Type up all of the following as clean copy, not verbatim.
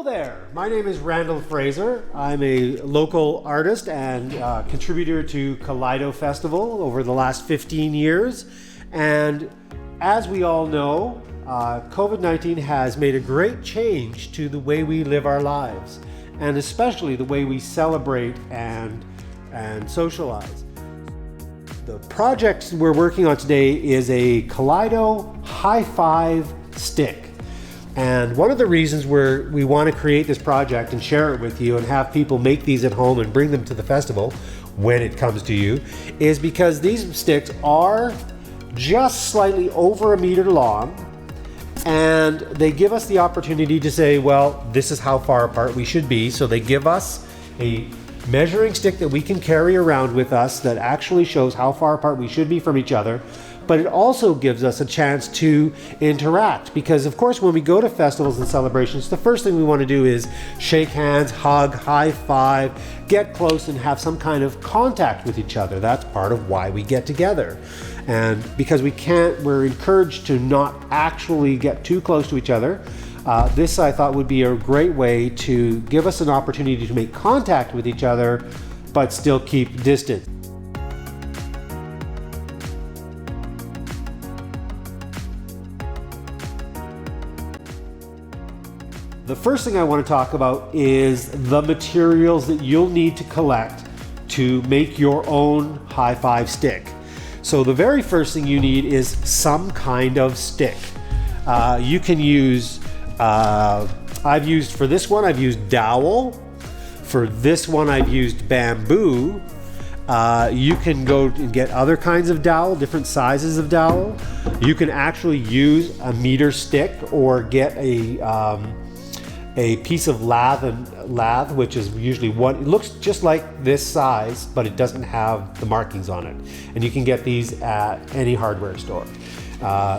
there, my name is Randall Fraser. I'm a local artist and contributor to Kaleido Festival over the last 15 years. And as we all know, COVID-19 has made a great change to the way we live our lives, and especially the way we celebrate and socialize. The project we're working on today is a Kaleido High Five stick. And one of the reasons we want to create this project and share it with you and have people make these at home and bring them to the festival when it comes to you is because these sticks are just slightly over 1 meter long, and they give us the opportunity to say, well, this is how far apart we should be. So they give us a measuring stick that we can carry around with us that actually shows how far apart we should be from each other. But it also gives us a chance to interact, because of course when we go to festivals and celebrations, the first thing we want to do is shake hands, hug, high five, get close and have some kind of contact with each other. That's part of why we get together. And because we're encouraged to not actually get too close to each other, this I thought would be a great way to give us an opportunity to make contact with each other, but still keep distance. The first thing I want to talk about is the materials that you'll need to collect to make your own high five stick. So the very first thing you need is some kind of stick. You can use, for this one I've used dowel. For this one I've used bamboo. You can go and get other kinds of dowel, different sizes of dowel. You can actually use a meter stick or get a piece of lath, which is usually it looks just like this size, but it doesn't have the markings on it. And you can get these at any hardware store.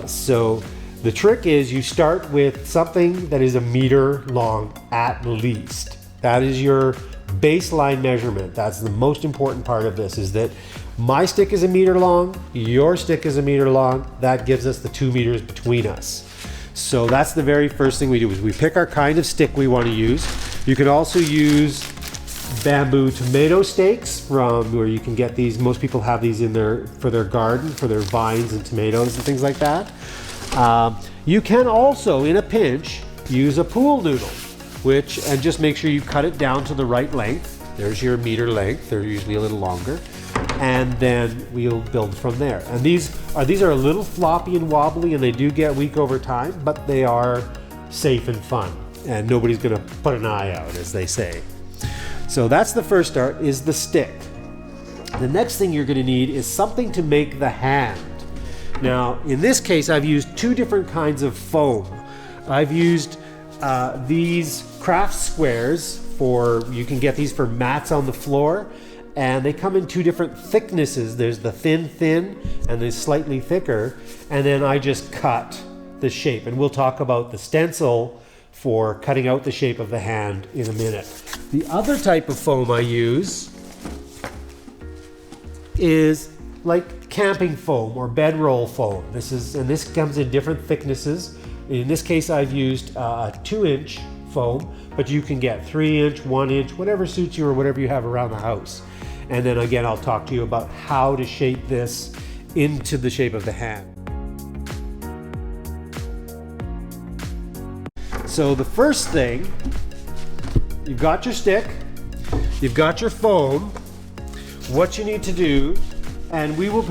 So the trick is you start with something that is 1 meter long at least. That is your baseline measurement. That's the most important part of this, is that my stick is 1 meter long, your stick is 1 meter long. That gives us the 2 meters between us. So that's the very first thing we do, is we pick our kind of stick we want to use. You can also use bamboo tomato stakes from where you can get these. Most people have these for their garden, for their vines and tomatoes and things like that. You can also, in a pinch, use a pool noodle, and just make sure you cut it down to the right length. There's your meter length. They're usually a little longer. And then we'll build from there. And these are a little floppy and wobbly, and they do get weak over time, but they are safe and fun. And nobody's gonna put an eye out, as they say. So that's the first start, is the stick. The next thing you're gonna need is something to make the hand. Now, in this case, I've used 2 different kinds of foam. I've used these craft squares you can get these for mats on the floor. And they come in 2 different thicknesses. There's the thin, and the slightly thicker. And then I just cut the shape. And we'll talk about the stencil for cutting out the shape of the hand in a minute. The other type of foam I use is like camping foam or bedroll foam. This comes in different thicknesses. In this case, I've used a 2-inch foam, but you can get 3-inch, 1-inch, whatever suits you or whatever you have around the house. And then again, I'll talk to you about how to shape this into the shape of the hand. So the first thing, you've got your stick, you've got your foam. What you need to do, and we will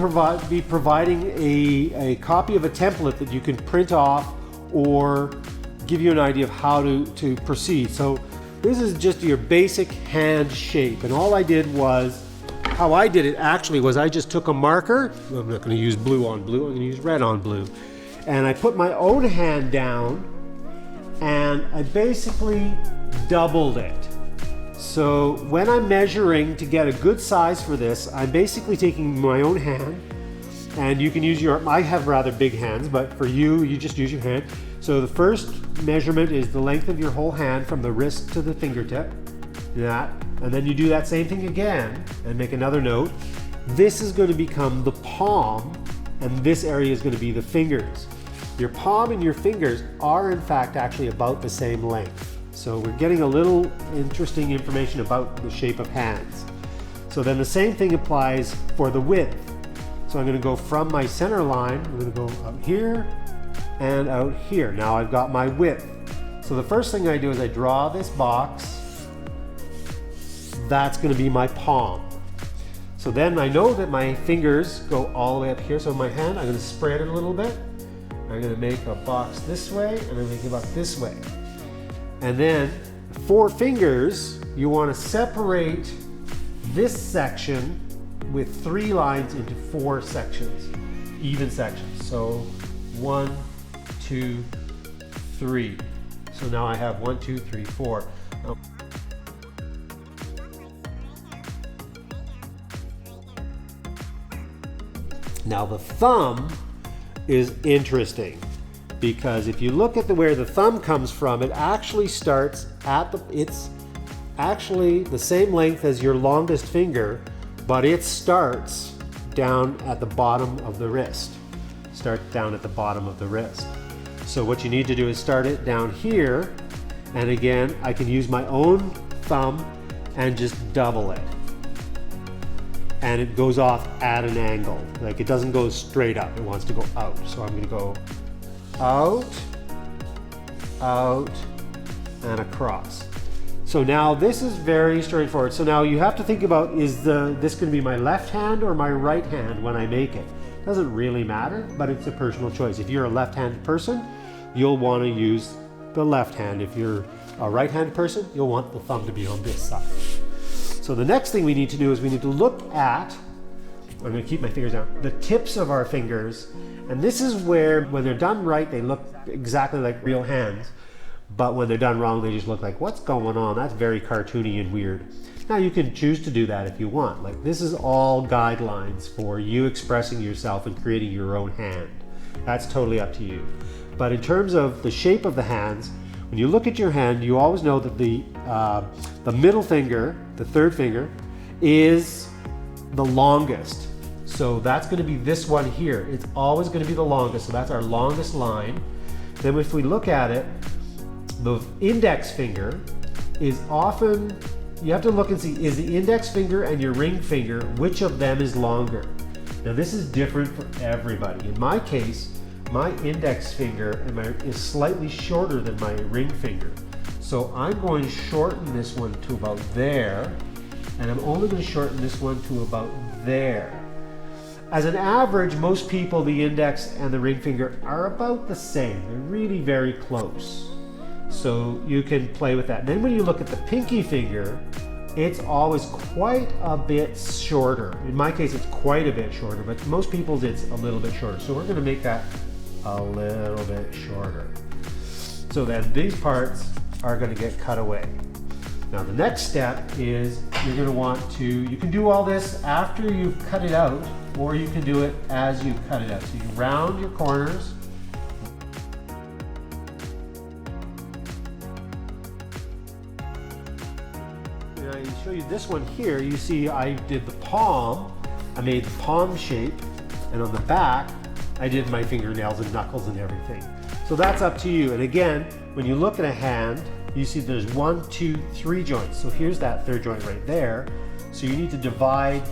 be providing a copy of a template that you can print off or give you an idea of how to proceed. So this is just your basic hand shape, and all I did was, how I did it actually was I just took a marker. I'm not going to use blue on blue, I'm going to use red on blue. And I put my own hand down and I basically doubled it. So when I'm measuring to get a good size for this, I'm basically taking my own hand, and you can use I have rather big hands, but for you just use your hand. So the first measurement is the length of your whole hand from the wrist to the fingertip. And then you do that same thing again and make another note. This is going to become the palm, and this area is going to be the fingers. Your palm and your fingers are in fact actually about the same length. So we're getting a little interesting information about the shape of hands. So then the same thing applies for the width. So I'm going to go from my center line, I'm going to go out here and out here. Now I've got my width. So the first thing I do is I draw this box. That's going to be my palm. So then I know that my fingers go all the way up here. So my hand, I'm going to spread it a little bit. I'm going to make a box this way and I'm making a box this way. And then 4 fingers, you want to separate this section with 3 lines into 4 sections, even sections. So 1, 2, 3. So now I have 1, 2, 3, 4. Now the thumb is interesting because if you look at where the thumb comes from, it actually starts at it's actually the same length as your longest finger, but it starts down at the bottom of the wrist. Start down at the bottom of the wrist. So what you need to do is start it down here, and again, I can use my own thumb and just double it. And it goes off at an angle. Like it doesn't go straight up, it wants to go out. So I'm gonna go out, out, and across. So now this is very straightforward. So now you have to think about, is this gonna be my left hand or my right hand when I make it? Doesn't really matter, but it's a personal choice. If you're a left-handed person, you'll wanna use the left hand. If you're a right-handed person, you'll want the thumb to be on this side. So the next thing we need to do is we need to look at, I'm going to keep my fingers down, the tips of our fingers. And this is where, when they're done right, they look exactly like real hands. But when they're done wrong, they just look like, what's going on? That's very cartoony and weird. Now you can choose to do that if you want. Like this is all guidelines for you expressing yourself and creating your own hand. That's totally up to you. But in terms of the shape of the hands, when you look at your hand, you always know that the middle finger, the third finger, is the longest. So that's going to be this one here. It's always going to be the longest. So that's our longest line. Then if we look at it, the index finger is often, you have to look and see, is the index finger and your ring finger, which of them is longer? Now this is different for everybody. In my case, my index finger is slightly shorter than my ring finger. So I'm going to shorten this one to about there, and I'm only going to shorten this one to about there. As an average, most people, the index and the ring finger are about the same. They're really very close. So you can play with that. And then when you look at the pinky finger, it's always quite a bit shorter. In my case, it's quite a bit shorter, but most people's it's a little bit shorter. So we're going to make that a little bit shorter. So then these parts are going to get cut away. Now the next step is you're going to want to, you can do all this after you've cut it out, or you can do it as you cut it out. So you round your corners. And I show you this one here. You see I did the palm. I made the palm shape, and on the back I did my fingernails and knuckles and everything. So that's up to you. And again, when you look at a hand, you see there's 1, 2, 3 joints. So here's that third joint right there. So you need to divide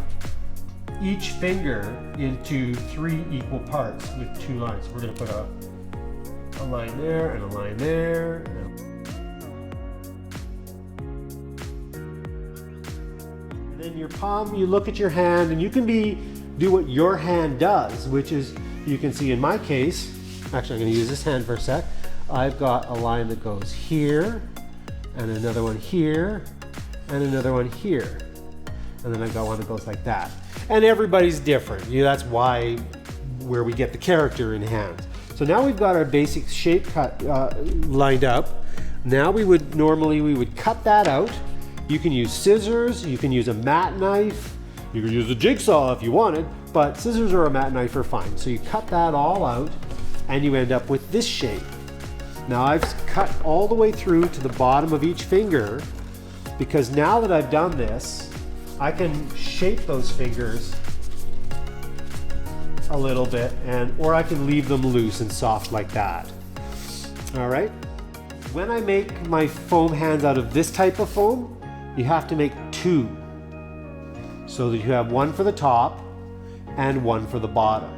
each finger into 3 equal parts with 2 lines. So we're going to put a line there and a line there. And then your palm, you look at your hand, and you can do what your hand does, which is, you can see in my case, actually I'm going to use this hand for a sec. I've got a line that goes here, and another one here, and another one here. And then I've got one that goes like that. And everybody's different. That's where we get the character in hands. So now we've got our basic shape cut lined up. Now we would cut that out. You can use scissors, you can use a mat knife, you can use a jigsaw if you wanted, but scissors or a mat knife are fine. So you cut that all out and you end up with this shape. Now I've cut all the way through to the bottom of each finger, because now that I've done this, I can shape those fingers a little bit, or I can leave them loose and soft like that. All right. When I make my foam hands out of this type of foam, you have to make two, so that you have one for the top and one for the bottom.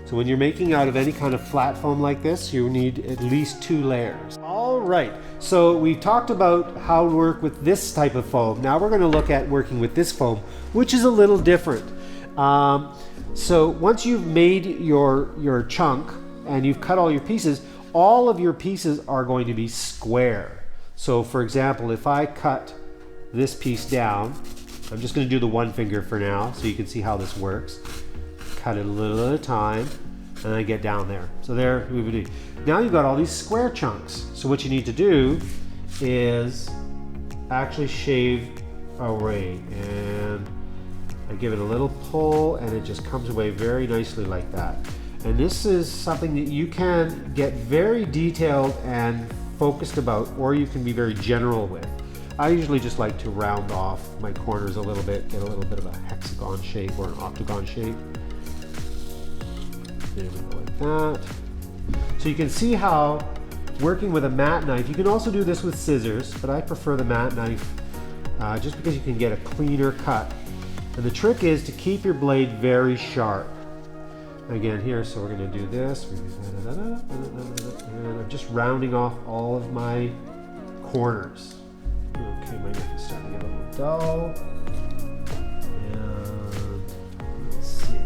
So when you're making out of any kind of flat foam like this, you need at least 2 layers. All right, so we've talked about how to work with this type of foam. Now we're going to look at working with this foam, which is a little different. So once you've made your chunk and you've cut all your pieces, all of your pieces are going to be square. So for example, if I cut this piece down, I'm just going to do the one finger for now so you can see how this works. Cut it a little at a time and then I get down there. So there we would do. Now you've got all these square chunks. So what you need to do is actually shave away, and I give it a little pull and it just comes away very nicely like that. And this is something that you can get very detailed and focused about, or you can be very general with. I usually just like to round off my corners a little bit, get a little bit of a hexagon shape or an octagon shape. There we go, like that. So you can see how working with a mat knife, you can also do this with scissors, but I prefer the mat knife just because you can get a cleaner cut. And the trick is to keep your blade very sharp. Again here, so we're going to do this. And I'm just rounding off all of my corners. Okay, my knife is starting to get a little dull. And let's see.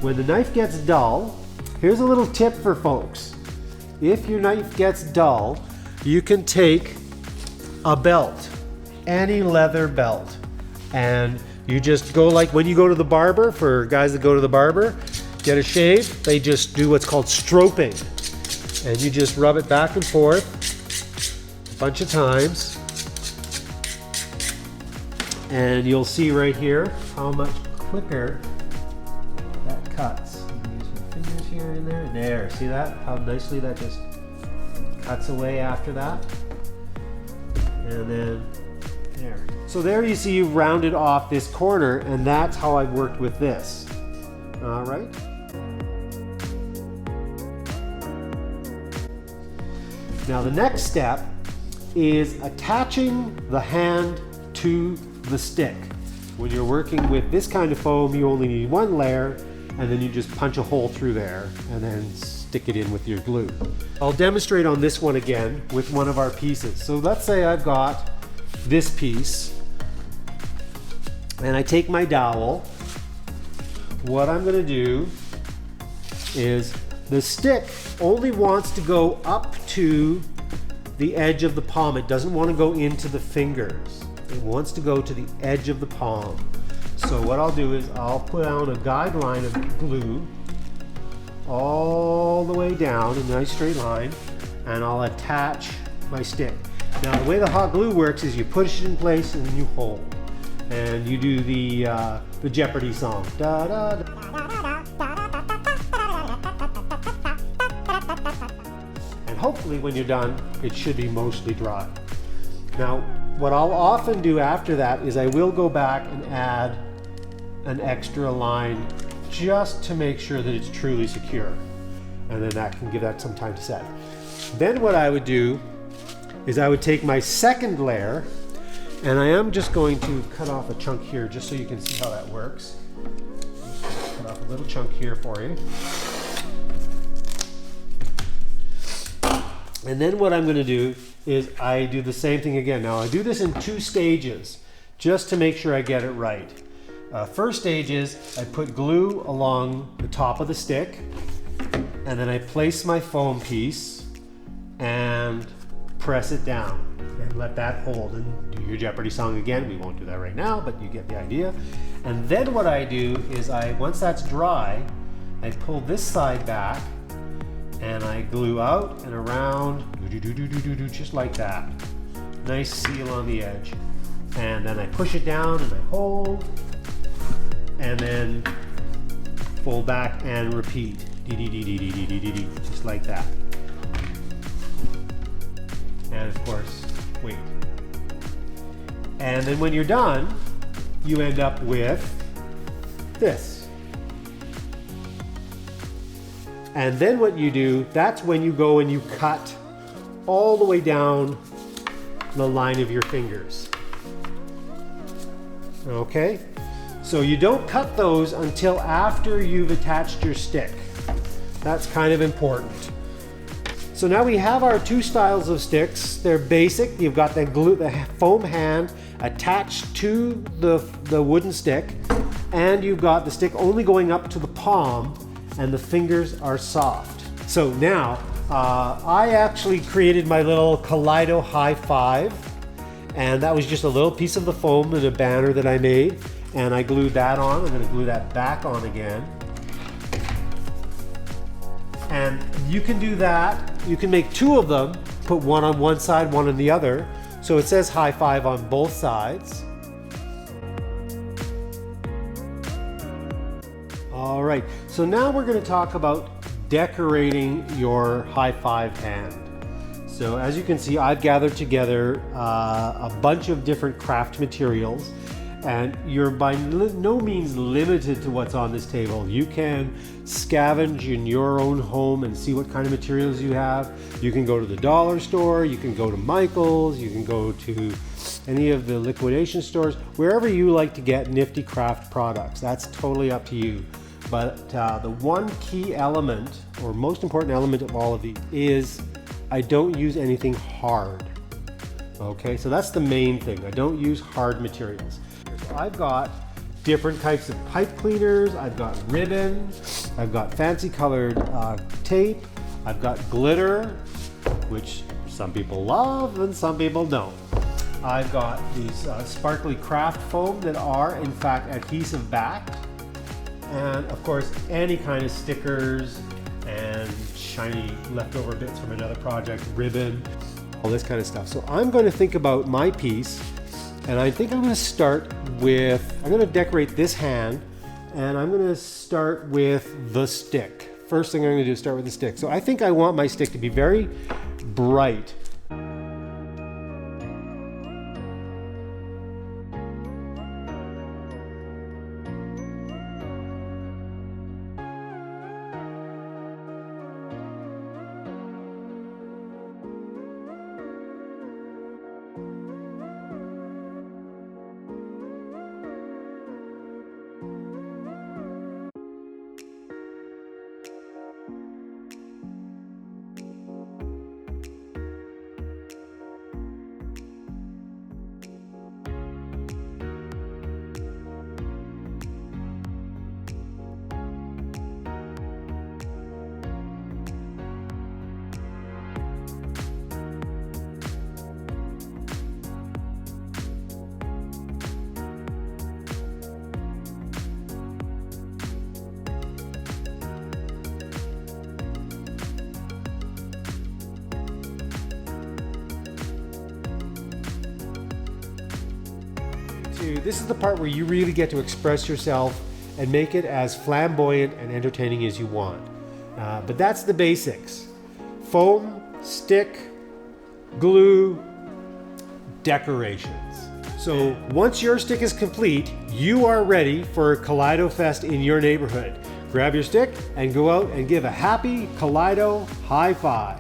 When the knife gets dull, here's a little tip for folks. If your knife gets dull, you can take a belt, any leather belt, and you just go like when you go to the barber. For guys that go to the barber, get a shave, they just do what's called stroping. And you just rub it back and forth a bunch of times. And you'll see right here how much quicker that cuts. Use my fingers here and there. There, see that? How nicely that just cuts away after that. And then there. So there you see you've rounded off this corner, and that's how I've worked with this. All right. Now the next step is attaching the hand to the stick. When you're working with this kind of foam, you only need one layer, and then you just punch a hole through there and then stick it in with your glue. I'll demonstrate on this one again with one of our pieces. So let's say I've got this piece and I take my dowel. What I'm going to do is the stick only wants to go up to the edge of the palm. It doesn't want to go into the fingers. It wants to go to the edge of the palm. So what I'll do is I'll put down a guideline of glue all the way down in a nice straight line, and I'll attach my stick. Now the way the hot glue works is you push it in place and then you hold. And you do the Jeopardy song. Da, da, da. And hopefully when you're done, it should be mostly dry. Now, what I'll often do after that is I will go back and add an extra line just to make sure that it's truly secure. And then that can give that some time to set. Then what I would do is I would take my second layer, and I am just going to cut off a chunk here just so you can see how that works. Cut off a little chunk here for you. And then what I'm going to do is I do the same thing again. Now I do this in 2 stages just to make sure I get it right. First stage is I put glue along the top of the stick, and then I place my foam piece and press it down and let that hold, and do your Jeopardy song again. We won't do that right now, but you get the idea. And then what I do is once that's dry, I pull this side back and I glue out and around, just like that. Nice seal on the edge. And then I push it down and I hold, and then fold back and repeat. Just like that. And of course, wait. And then when you're done, you end up with this. And then what you do, that's when you go and you cut all the way down the line of your fingers. Okay? So you don't cut those until after you've attached your stick. That's kind of important. So now we have our two styles of sticks. They're basic. You've got the foam hand attached to the wooden stick, and you've got the stick only going up to the palm, and the fingers are soft. So now, I actually created my little Kaleido high five, and that was just a little piece of the foam and a banner that I made, and I glued that on. I'm gonna glue that back on again. And you can do that. You can make two of them, put one on one side, one on the other. So it says high five on both sides. All right, so now we're gonna talk about decorating your high five hand. So as you can see, I've gathered together a bunch of different craft materials, and you're by no means limited to what's on this table. You can scavenge in your own home and see what kind of materials you have. You can go to the dollar store, you can go to Michael's, you can go to any of the liquidation stores, wherever you like to get nifty craft products. That's totally up to you. But the one key element, or most important element of all of these, is I don't use anything hard. Okay, so that's the main thing. I don't use hard materials. I've got different types of pipe cleaners, I've got ribbon, I've got fancy colored tape, I've got glitter, which some people love and some people don't. I've got these sparkly craft foam that are in fact adhesive backed, and of course any kind of stickers and shiny leftover bits from another project, ribbon, all this kind of stuff. So I'm going to think about my piece, and I think I'm going to start with, I'm going to decorate this hand, and I'm going to start with the stick. First thing I'm going to do is start with the stick. So I think I want my stick to be very bright. This is the part where you really get to express yourself and make it as flamboyant and entertaining as you want. But that's the basics. Foam, stick, glue, decorations. So once your stick is complete, you are ready for Kaleido Fest in your neighborhood. Grab your stick and go out and give a happy Kaleido high five.